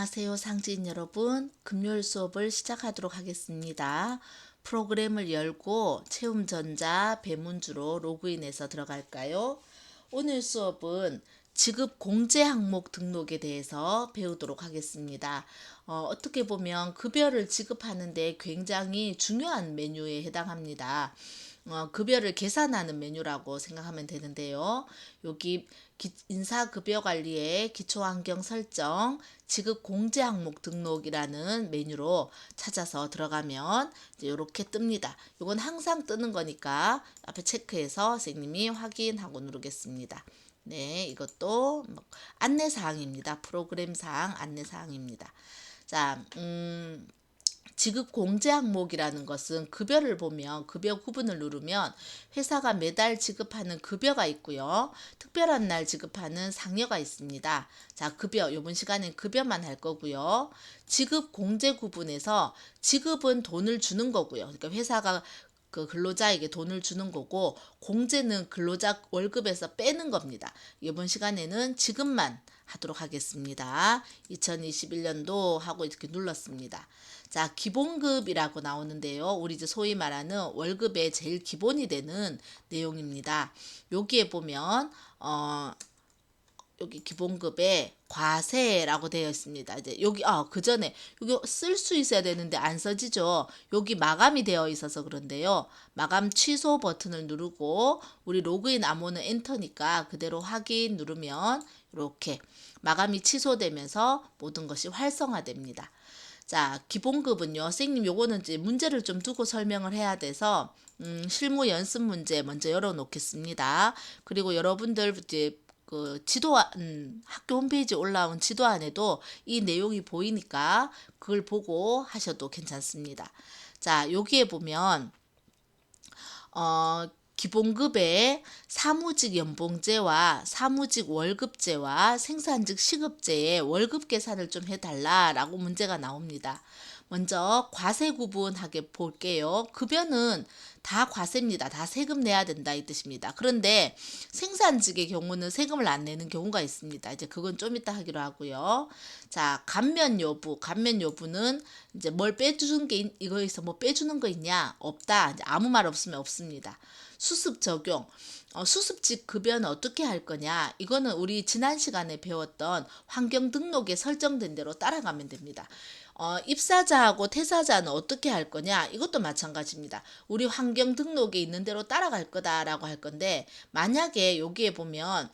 안녕하세요, 상지인 여러분. 금요일 수업을 시작하도록 하겠습니다. 프로그램을 열고 채움전자 배문주로 로그인해서 들어갈까요? 오늘 수업은 지급 공제 항목 등록에 대해서 배우도록 하겠습니다. 어떻게 보면 급여를 지급하는데 굉장히 중요한 메뉴에 해당합니다. 급여를 계산하는 메뉴라고 생각하면 되는데요. 여기 인사급여관리의 기초환경 설정, 지급 공제 항목 등록이라는 메뉴로 찾아서 들어가면 이제 이렇게 뜹니다. 이건 항상 뜨는 거니까 앞에 체크해서 선생님이 확인하고 누르겠습니다. 네, 이것도 안내사항입니다. 프로그램사항 안내사항입니다. 자, 지급 공제 항목이라는 것은 급여를 보면 급여 구분을 누르면 회사가 매달 지급하는 급여가 있고요. 특별한 날 지급하는 상여가 있습니다. 자, 급여, 이번 시간엔 급여만 할 거고요. 지급 공제 구분에서 지급은 돈을 주는 거고요. 그러니까 회사가 그 근로자에게 돈을 주는 거고, 공제는 근로자 월급에서 빼는 겁니다. 이번 시간에는 지급만 하도록 하겠습니다. 2021년도 하고 이렇게 눌렀습니다. 자, 기본급이라고 나오는데요. 우리 이제 소위 말하는 월급의 제일 기본이 되는 내용입니다. 여기에 보면 여기 기본급에 과세라고 되어 있습니다. 이제 여기 그 전에 여기 쓸 수 있어야 되는데 안 써지죠. 여기 마감이 되어 있어서 그런데요. 마감 취소 버튼을 누르고 우리 로그인 암호는 엔터니까 그대로 확인 누르면 이렇게 마감이 취소되면서 모든 것이 활성화됩니다. 자, 기본급은요. 선생님 요거는 이제 문제를 좀 두고 설명을 해야 돼서 실무 연습 문제 먼저 열어 놓겠습니다. 그리고 여러분들 이제 그 학교 홈페이지에 올라온 지도안에도 이 내용이 보이니까 그걸 보고 하셔도 괜찮습니다. 자, 여기에 보면 기본급에 사무직 연봉제와 사무직 월급제와 생산직 시급제의 월급 계산을 좀 해달라라고 문제가 나옵니다. 먼저 과세 구분하게 볼게요. 급여는 다 과세입니다. 다 세금 내야 된다 이 뜻입니다. 그런데 생산직의 경우는 세금을 안 내는 경우가 있습니다. 이제 그건 좀 이따 하기로 하고요. 자, 감면 여부는 이제 뭘 빼주는 게 이거에서 뭐 빼주는 거 있냐? 없다. 이제 아무 말 없으면 없습니다. 수습 적용. 수습직 급여는 어떻게 할 거냐? 이거는 우리 지난 시간에 배웠던 환경 등록에 설정된 대로 따라가면 됩니다. 입사자하고 퇴사자는 어떻게 할 거냐? 이것도 마찬가지입니다. 우리 환경 등록에 있는 대로 따라갈 거다라고 할 건데, 만약에 여기에 보면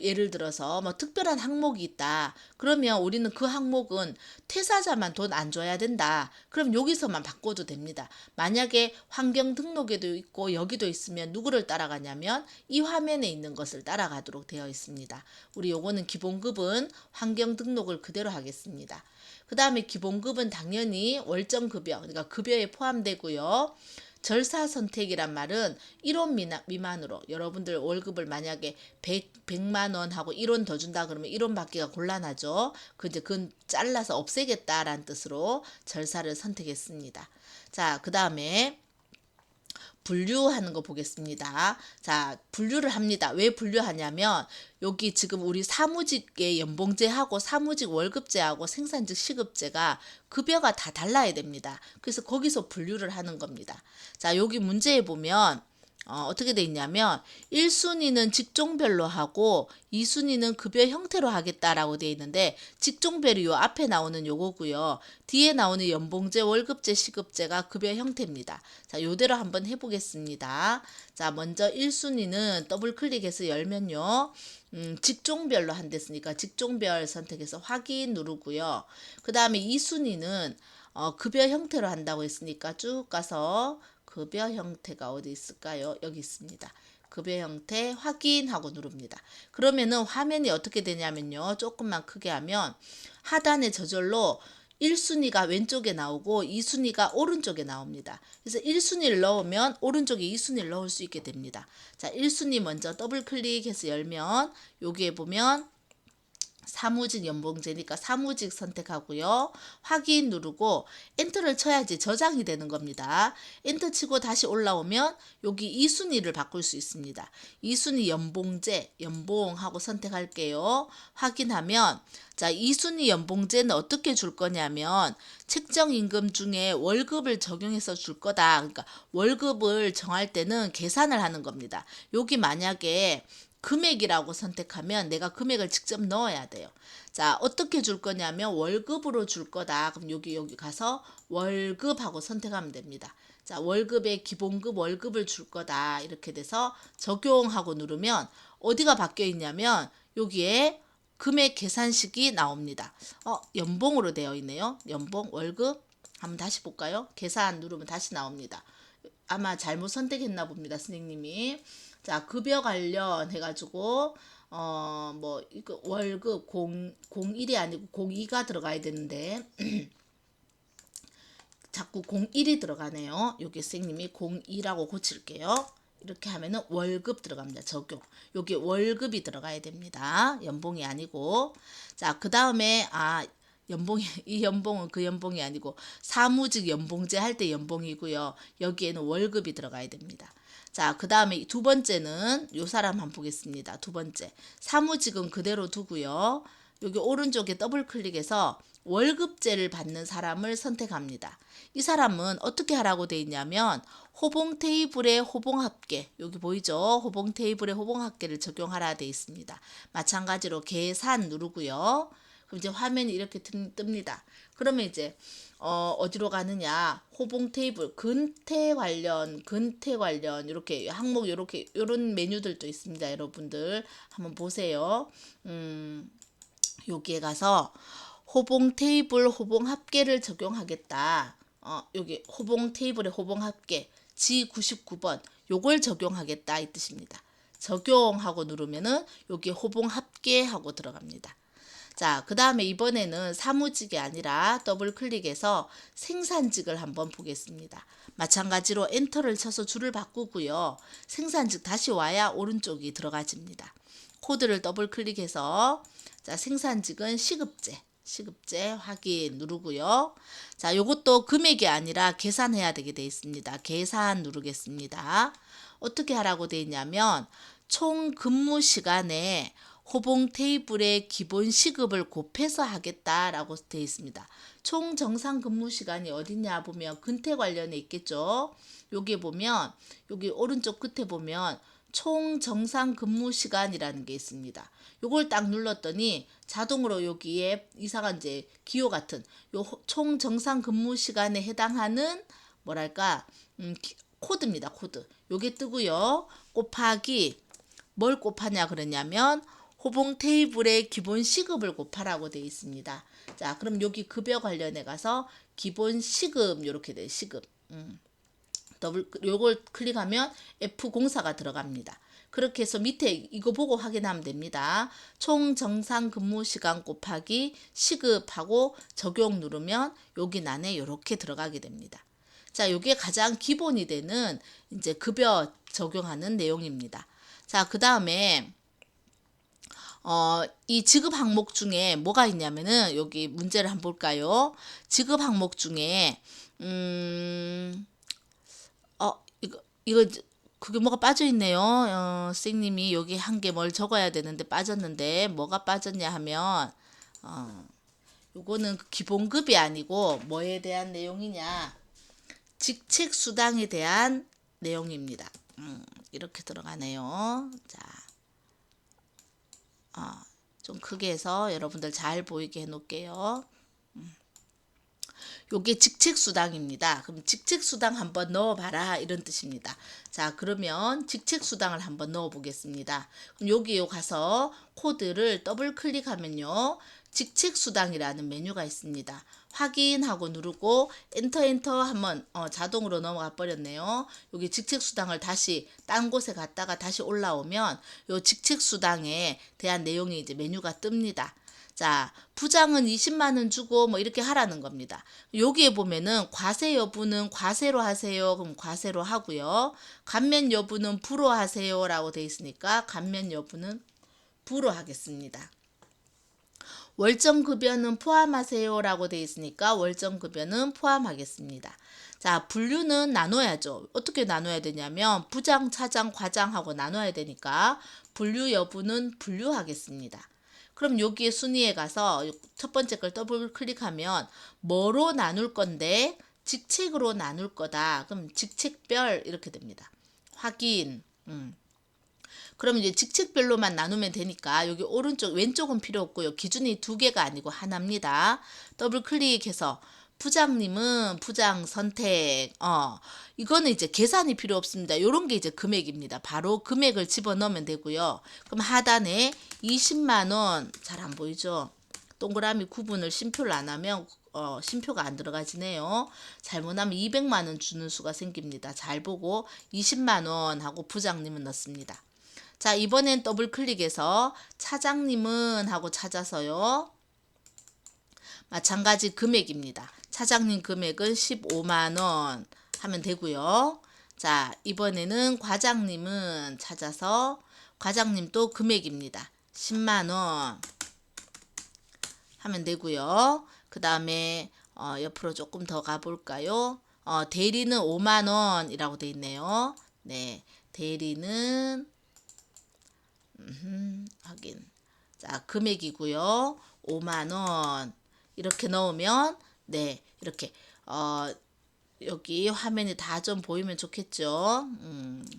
예를 들어서 뭐 특별한 항목이 있다. 그러면 우리는 그 항목은 퇴사자만 돈 안 줘야 된다. 그럼 여기서만 바꿔도 됩니다. 만약에 환경 등록에도 있고 여기도 있으면 누구를 따라가냐면 이 화면에 있는 것을 따라가도록 되어 있습니다. 우리 요거는 기본급은 환경 등록을 그대로 하겠습니다. 그 다음에 기본급은 당연히 월정급여, 그러니까 급여에 포함되고요. 절사 선택이란 말은 1원 미만으로 여러분들 월급을 만약에 100만 원 하고 1원 더 준다 그러면 1원 받기가 곤란하죠. 그건 잘라서 없애겠다라는 뜻으로 절사를 선택했습니다. 자, 그 다음에 분류하는 거 보겠습니다. 자, 분류를 합니다. 왜 분류하냐면 여기 지금 우리 사무직의 연봉제하고 사무직 월급제하고 생산직 시급제가 급여가 다 달라야 됩니다. 그래서 거기서 분류를 하는 겁니다. 자, 여기 문제에 보면 어떻게 돼 있냐면 1순위는 직종별로 하고 2순위는 급여 형태로 하겠다라고 돼 있는데 직종별이 요 앞에 나오는 요거고요. 뒤에 나오는 연봉제, 월급제, 시급제가 급여 형태입니다. 자, 요대로 한번 해보겠습니다. 자, 먼저 1순위는 더블 클릭해서 열면요. 직종별로 한댔으니까 직종별 선택해서 확인 누르고요. 그 다음에 2순위는 급여 형태로 한다고 했으니까 쭉 가서 급여 형태가 어디 있을까요? 여기 있습니다. 급여 형태 확인하고 누릅니다. 그러면은 화면이 어떻게 되냐면요. 조금만 크게 하면 하단에 저절로 1순위가 왼쪽에 나오고 2순위가 오른쪽에 나옵니다. 그래서 1순위를 넣으면 오른쪽에 2순위를 넣을 수 있게 됩니다. 자, 1순위 먼저 더블 클릭해서 열면 여기에 보면 사무직 연봉제니까 사무직 선택하고요. 확인 누르고 엔터를 쳐야지 저장이 되는 겁니다. 엔터 치고 다시 올라오면 여기 2순위를 바꿀 수 있습니다. 2순위 연봉제, 연봉하고 선택할게요. 확인하면 자, 2순위 연봉제는 어떻게 줄 거냐면 책정임금 중에 월급을 적용해서 줄 거다. 그러니까 월급을 정할 때는 계산을 하는 겁니다. 여기 만약에 금액이라고 선택하면 내가 금액을 직접 넣어야 돼요. 자, 어떻게 줄 거냐면 월급으로 줄 거다. 그럼 여기 가서 월급하고 선택하면 됩니다. 자, 월급의 기본급 월급을 줄 거다. 이렇게 돼서 적용하고 누르면 어디가 바뀌어 있냐면 여기에 금액 계산식이 나옵니다. 연봉으로 되어 있네요. 연봉, 월급. 한번 다시 볼까요? 계산 누르면 다시 나옵니다. 아마 잘못 선택했나 봅니다, 선생님이. 자, 급여 관련 해가지고 뭐 이거 월급 01이 아니고 02가 들어가야 되는데 자꾸 01이 들어가네요. 여기 선생님이 02라고 고칠게요. 이렇게 하면은 월급 들어갑니다. 적용. 여기 월급이 들어가야 됩니다. 연봉이 아니고. 자, 그 다음에 연봉이 이 연봉은 그 연봉이 아니고 사무직 연봉제 할 때 연봉이고요. 여기에는 월급이 들어가야 됩니다. 자, 그 다음에 두 번째는 요 사람 한번 보겠습니다. 두 번째. 사무직은 그대로 두고요. 여기 오른쪽에 더블 클릭해서 월급제를 받는 사람을 선택합니다. 이 사람은 어떻게 하라고 돼 있냐면 호봉 테이블의 호봉 합계, 여기 보이죠? 호봉 테이블의 호봉 합계를 적용하라 돼 있습니다. 마찬가지로 계산 누르고요. 그럼 이제 화면이 이렇게 뜹니다. 그러면 이제 어디로 가느냐? 호봉 테이블, 근태 관련 이렇게 항목 이렇게 요런 메뉴들도 있습니다. 여러분들 한번 보세요. 여기에 가서 호봉 테이블 호봉 합계를 적용하겠다. 여기 호봉 테이블의 호봉 합계 G99번 요걸 적용하겠다 이 뜻입니다. 적용하고 누르면은 여기 호봉 합계하고 들어갑니다. 자, 그 다음에 이번에는 사무직이 아니라 더블 클릭해서 생산직을 한번 보겠습니다. 마찬가지로 엔터를 쳐서 줄을 바꾸고요. 생산직 다시 와야 오른쪽이 들어가집니다. 코드를 더블 클릭해서 자, 생산직은 시급제 확인 누르고요. 자, 요것도 금액이 아니라 계산해야 되게 돼 있습니다. 계산 누르겠습니다. 어떻게 하라고 돼 있냐면 총 근무 시간에 호봉 테이블의 기본 시급을 곱해서 하겠다라고 되어 있습니다. 총 정상 근무 시간이 어디냐 보면 근태 관련에 있겠죠. 여기 보면 여기 오른쪽 끝에 보면 총 정상 근무 시간이라는 게 있습니다. 요걸 딱 눌렀더니 자동으로 여기에 이상한 이제 기호 같은 요 총 정상 근무 시간에 해당하는 뭐랄까 코드입니다. 코드. 요게 뜨고요. 곱하기 뭘 곱하냐 그러냐면 호봉 테이블의 기본 시급을 곱하라고 되어 있습니다. 자, 그럼 여기 급여 관련해 가서 기본 시급 이렇게 돼 시급. 요걸 클릭하면 F04가 들어갑니다. 그렇게 해서 밑에 이거 보고 확인하면 됩니다. 총 정상 근무 시간 곱하기 시급하고 적용 누르면 여기 안에 이렇게 들어가게 됩니다. 자, 요게 가장 기본이 되는 이제 급여 적용하는 내용입니다. 자, 그 다음에 이 지급 항목 중에 뭐가 있냐면은 여기 문제를 한번 볼까요? 지급 항목 중에 이거 그게 뭐가 빠져 있네요. 선생님이 여기 한 개 뭘 적어야 되는데 빠졌는데 뭐가 빠졌냐 하면 요거는 기본급이 아니고 뭐에 대한 내용이냐? 직책 수당에 대한 내용입니다. 이렇게 들어가네요. 자. 좀 크게 해서 여러분들 잘 보이게 해 놓을게요. 요게 직책수당입니다. 그럼 직책수당 한번 넣어봐라 이런 뜻입니다. 자, 그러면 직책수당을 한번 넣어 보겠습니다. 그럼 여기에 가서 코드를 더블 클릭하면요. 직책수당이라는 메뉴가 있습니다. 확인하고 누르고 엔터 하면 자동으로 넘어가 버렸네요. 여기 직책수당을 다시 딴 곳에 갔다가 다시 올라오면 요 직책수당에 대한 내용이 이제 메뉴가 뜹니다. 자, 부장은 20만 원 주고 뭐 이렇게 하라는 겁니다. 여기에 보면은 과세 여부는 과세로 하세요. 그럼 과세로 하고요. 감면 여부는 부로 하세요라고 돼 있으니까 감면 여부는 부로 하겠습니다. 월정급여는 포함하세요라고 돼 있으니까 월정급여는 포함하겠습니다. 자, 분류는 나눠야죠. 어떻게 나눠야 되냐면 부장, 차장, 과장하고 나눠야 되니까 분류 여부는 분류하겠습니다. 그럼 여기에 순위에 가서 첫 번째 걸 더블 클릭하면 뭐로 나눌 건데 직책으로 나눌 거다. 그럼 직책별 이렇게 됩니다. 확인. 그럼 이제 직책별로만 나누면 되니까 여기 오른쪽 왼쪽은 필요 없고요. 기준이 두 개가 아니고 하나입니다. 더블 클릭해서 부장님은 부장 선택. 이거는 이제 계산이 필요 없습니다. 요런 게 이제 금액입니다. 바로 금액을 집어넣으면 되고요. 그럼 하단에 20만 원, 잘 안 보이죠? 동그라미 구분을 쉼표를 안 하면 쉼표가 안 들어가지네요. 잘못하면 200만 원 주는 수가 생깁니다. 잘 보고 20만 원 하고 부장님은 넣습니다. 자, 이번엔 더블 클릭해서 차장님은 하고 찾아서요. 마찬가지 금액입니다. 차장님 금액은 15만 원 하면 되고요. 자, 이번에는 과장님은 찾아서 과장님도 금액입니다. 10만 원 하면 되고요. 그 다음에 옆으로 조금 더 가볼까요? 대리는 5만 원이라고 돼 있네요. 네, 대리는 확인. 자, 금액이고요. 5만 원 이렇게 넣으면 네, 이렇게 여기 화면이 다 좀 보이면 좋겠죠.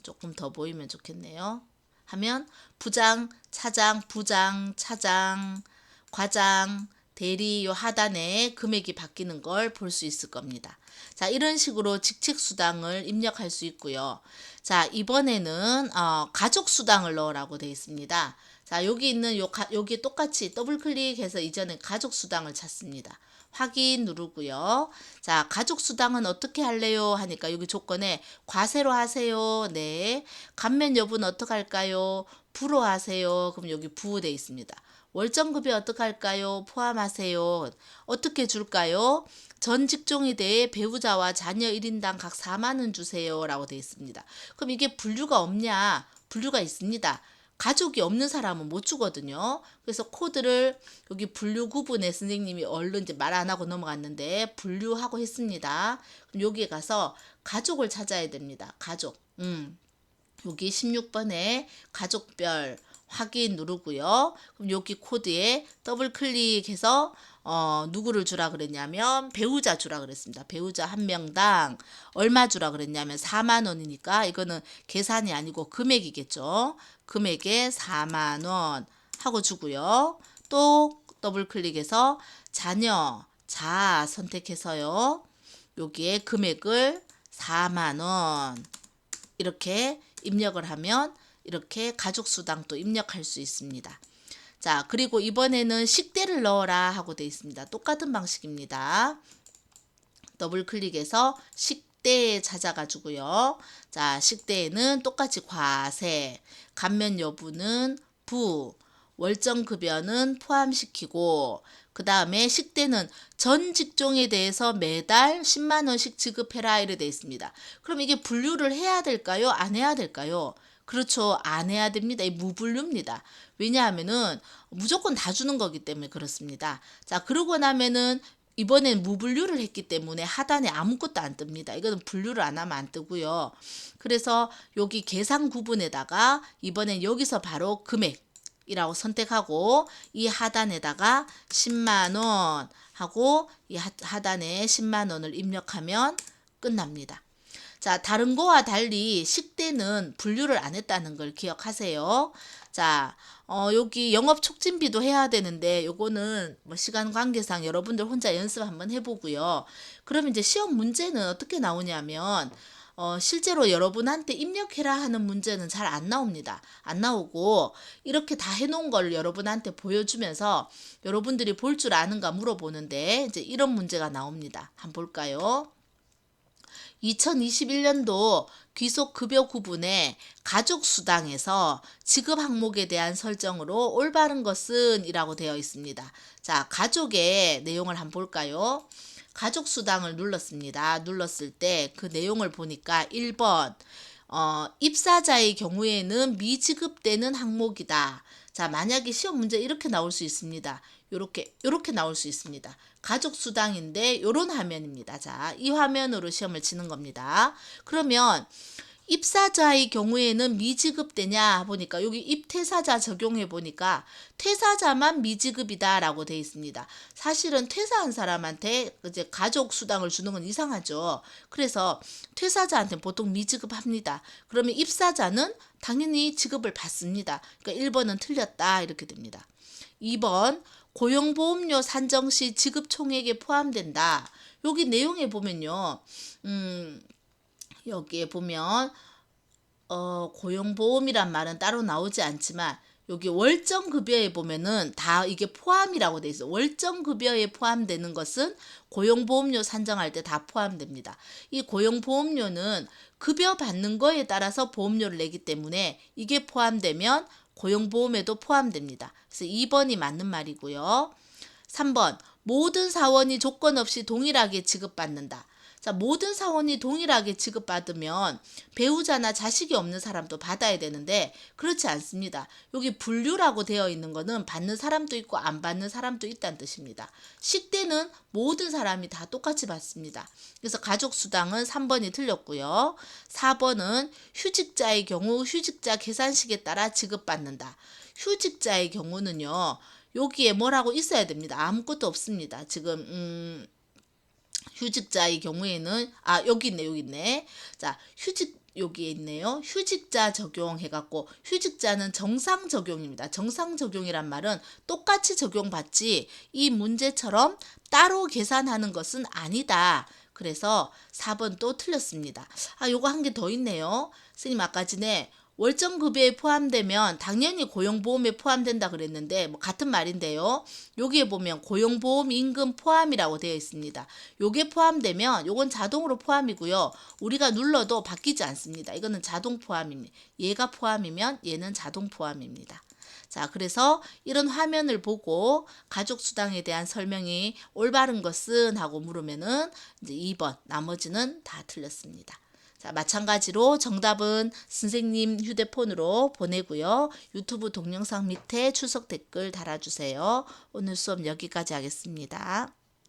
조금 더 보이면 좋겠네요. 하면 부장, 차장, 부장, 차장, 과장, 대리 요 하단에 금액이 바뀌는 걸 볼 수 있을 겁니다. 자, 이런 식으로 직책수당을 입력할 수 있고요. 자, 이번에는 가족수당을 넣으라고 되어 있습니다. 자, 여기 있는 여기 똑같이 더블 클릭해서 이전에 가족수당을 찾습니다. 확인 누르고요. 자, 가족수당은 어떻게 할래요? 하니까 여기 조건에 과세로 하세요. 네. 감면 여부는 어떻게 할까요? 부로 하세요. 그럼 여기 부 돼 있습니다. 월정급여 어떻게 할까요? 포함하세요. 어떻게 줄까요? 전 직종에 대해 배우자와 자녀 1인당 각 4만 원 주세요. 라고 되어 있습니다. 그럼 이게 분류가 없냐? 분류가 있습니다. 가족이 없는 사람은 못 주거든요. 그래서 코드를 여기 분류 구분에 선생님이 얼른 이제 말 안 하고 넘어갔는데 분류하고 했습니다. 그럼 여기에 가서 가족을 찾아야 됩니다. 가족. 여기 16번에 가족별 확인 누르고요. 그럼 여기 코드에 더블 클릭해서 누구를 주라 그랬냐면 배우자 주라 그랬습니다. 배우자 한 명당 얼마 주라 그랬냐면 4만 원이니까 이거는 계산이 아니고 금액이겠죠. 금액에 4만 원 하고 주고요. 또 더블 클릭해서 자녀 자 선택해서요. 여기에 금액을 4만 원 이렇게 입력을 하면 이렇게 가족수당도 입력할 수 있습니다. 자, 그리고 이번에는 식대를 넣어라 하고 되어 있습니다. 똑같은 방식입니다. 더블 클릭해서 식대에 찾아가지고요. 자, 식대에는 똑같이 과세, 감면 여부는 부, 월정급여는 포함시키고 그 다음에 식대는 전 직종에 대해서 매달 10만 원씩 지급해라 이래 되어 있습니다. 그럼 이게 분류를 해야 될까요? 안 해야 될까요? 그렇죠. 안 해야 됩니다. 이 무분류입니다. 왜냐하면은 무조건 다 주는 거기 때문에 그렇습니다. 자, 그러고 나면은 이번엔 무분류를 했기 때문에 하단에 아무것도 안 뜹니다. 이거는 분류를 안 하면 안 뜨고요. 그래서 여기 계산 구분에다가 이번엔 여기서 바로 금액이라고 선택하고 이 하단에다가 10만 원 하고 이 하단에 10만 원을 입력하면 끝납니다. 자, 다른 거와 달리 식대는 분류를 안 했다는 걸 기억하세요. 자, 여기 영업 촉진비도 해야 되는데 요거는 뭐 시간 관계상 여러분들 혼자 연습 한번 해보고요. 그러면 이제 시험 문제는 어떻게 나오냐면 실제로 여러분한테 입력해라 하는 문제는 잘 안 나옵니다. 안 나오고 이렇게 다 해놓은 걸 여러분한테 보여주면서 여러분들이 볼 줄 아는가 물어보는데 이제 이런 문제가 나옵니다. 한번 볼까요? 2021년도 귀속급여 구분에 가족수당에서 지급 항목에 대한 설정으로 올바른 것은 이라고 되어 있습니다. 자, 가족의 내용을 한번 볼까요? 가족수당을 눌렀습니다. 눌렀을 때 그 내용을 보니까 1번 입사자의 경우에는 미지급되는 항목이다. 자, 만약에 시험 문제 이렇게 나올 수 있습니다. 요렇게 나올 수 있습니다. 가족 수당인데 요런 화면입니다. 자, 이 화면으로 시험을 치는 겁니다. 그러면 입사자의 경우에는 미지급되냐 보니까 여기 입퇴사자 적용해 보니까 퇴사자만 미지급이다라고 되어 있습니다. 사실은 퇴사한 사람한테 이제 가족 수당을 주는 건 이상하죠. 그래서 퇴사자한테 보통 미지급합니다. 그러면 입사자는 당연히 지급을 받습니다. 그러니까 1번은 틀렸다 이렇게 됩니다. 2번 고용보험료 산정 시 지급 총액에 포함된다. 여기 내용에 보면요. 여기에 보면 고용보험이란 말은 따로 나오지 않지만 여기 월정급여에 보면은 다 이게 포함이라고 돼 있어. 월정급여에 포함되는 것은 고용보험료 산정할 때 다 포함됩니다. 이 고용보험료는 급여 받는 거에 따라서 보험료를 내기 때문에 이게 포함되면 고용보험에도 포함됩니다. 그래서 2번이 맞는 말이고요. 3번 모든 사원이 조건 없이 동일하게 지급받는다. 자, 모든 사원이 동일하게 지급받으면 배우자나 자식이 없는 사람도 받아야 되는데 그렇지 않습니다. 여기 분류라고 되어 있는 거는 받는 사람도 있고 안 받는 사람도 있다는 뜻입니다. 식대는 모든 사람이 다 똑같이 받습니다. 그래서 가족수당은 3번이 틀렸고요. 4번은 휴직자의 경우 휴직자 계산식에 따라 지급받는다. 휴직자의 경우는요. 여기에 뭐라고 있어야 됩니다. 아무것도 없습니다. 지금 휴직자의 경우에는 여기 있네. 자, 여기에 있네요. 휴직자 적용해갖고 휴직자는 정상 적용입니다. 정상 적용이란 말은 똑같이 적용받지 이 문제처럼 따로 계산하는 것은 아니다. 그래서 4번 또 틀렸습니다. 요거 한 개 더 있네요. 선생님 아까 전에 월정급여에 포함되면 당연히 고용보험에 포함된다 그랬는데 뭐 같은 말인데요. 여기에 보면 고용보험 임금 포함이라고 되어 있습니다. 요게 포함되면 요건 자동으로 포함이고요. 우리가 눌러도 바뀌지 않습니다. 이거는 자동 포함입니다. 얘가 포함이면 얘는 자동 포함입니다. 자, 그래서 이런 화면을 보고 가족수당에 대한 설명이 올바른 것은 하고 물으면은 이제 2번, 나머지는 다 틀렸습니다. 자, 마찬가지로 정답은 선생님 휴대폰으로 보내고요. 유튜브 동영상 밑에 출석 댓글 달아주세요. 오늘 수업 여기까지 하겠습니다.